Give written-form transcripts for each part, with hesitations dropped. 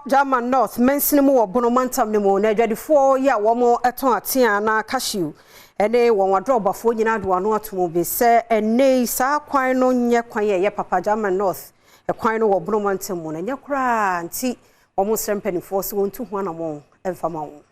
Jaman North mention more bonomantam nemo na dwadefo ya womo eton atia na cashew ene won wadro bafo nyina do ano atomo be se ene sa kwan no nye kwan ye papa Jaman North e kwan no wo bonomantam mo na nya kra nti womo srempanifo so wontu ho anamo emfama wo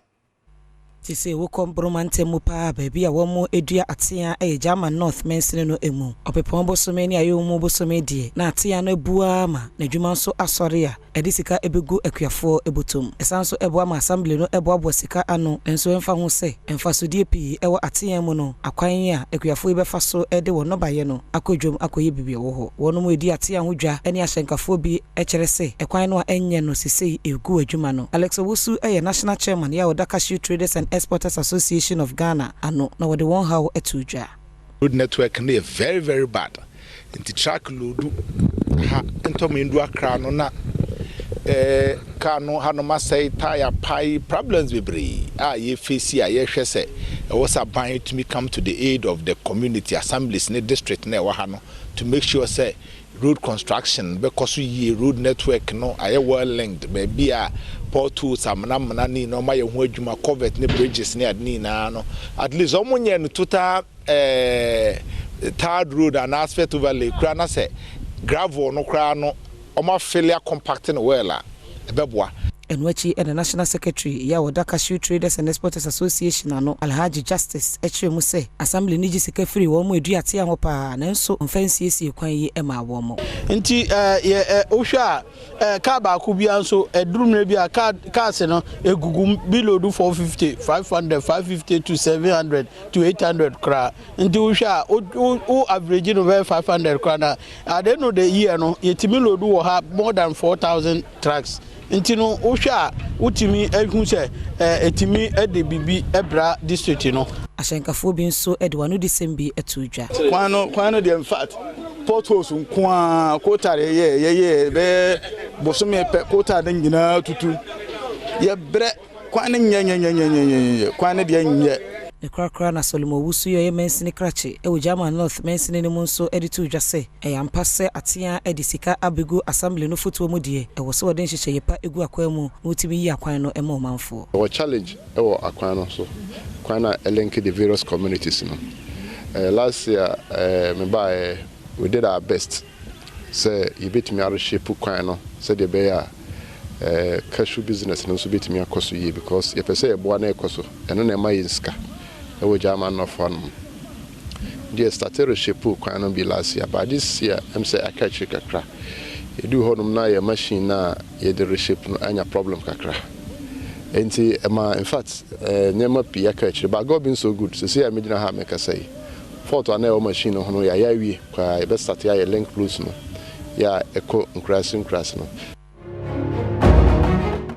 ti se wo kombromante mu pa baby a womo edua atia e Jaman North mensene no emu opepon bosome ni ayo mu bosome die na atia no bua ma na dwuma so asore a edisika ebegu akuafo ebotom esanso eboa ma assembly no eboa sika ano enso emfa ho se emfa so die pi ewo atia mu no akwan a akuafo ebefa so ede wo no baye no akodwom akoye bibie wo ho wono mu edi atia ho dwa ene ahyenkafo bi ekere se ekwan no a enye no sesei egu adwuma no Alex Owusu national chairman ya oda Cashew Traders and Exporters Association of Ghana ano na wode won hawo etudwa road network no very very bad inti track load ha entom ndu akra no na car no hano masai tire pie problems bebre ye face a ye hwese was a ban to me come to the aid of the community assemblies in the district na wa hano to make sure say road construction because we road network no aye well linked be a portals amana ni no ma ye ho adwuma covet ne bridges ne adni na no at least omunye no total third road and aspect overlay kra na say gravel no kra no oma failure compacting well ebeboa enwachi and the national secretary ya oda Cashew Traders and Exporters Association ano Alhaji Justice echiremu se assembly ni jisika free wo mu edu atia ho pa na nso mfansi esi kwan yi ema wo mo nti ohwa ka ba ku bia nso edurumre bia ka se no egugu bilodu 450 500 550 to 700 to 800 kra nti ohwa o average no 500 kra na at the end of the year no yetimi lodu wo ha more than 4000 trucks nti no ohwa utimi ehun se etimi ede bibi ebra district no ahyenkafo bi nso ede wanu disembi etudwa kwano de in fact portals nkwa kotare ye be bosome pe kotare nyina tutu ye bre kwano nye kwano de nye ekrakra na Solomon Owusu ye mensini krache e Jaman North mensini ne mu nso editu dwase e yampase atia edisika abegu assembly no foto mu die e wo so wode nhyehyeye pa egu akwan mu utimi yi akwan no e ma omanfo our challenge e wo akwan no so kwan na link the various communities no last year we did our best say you bit me out shape kwan no say the be ya cashew business no so bit me akoso yi because ye pese e boa na ekoso eno na ma yinska we Jaman North one. They started to shape kwan be last year, but this year I'm say I catch kakra. You do honum na your machine na you the reshape no anya problem kakra. Enti in fact nema pia catch but God been so good. So say I made na ha make say. Photo na machine no ya wi kwa be start ya link plus no. Ya eco crash no.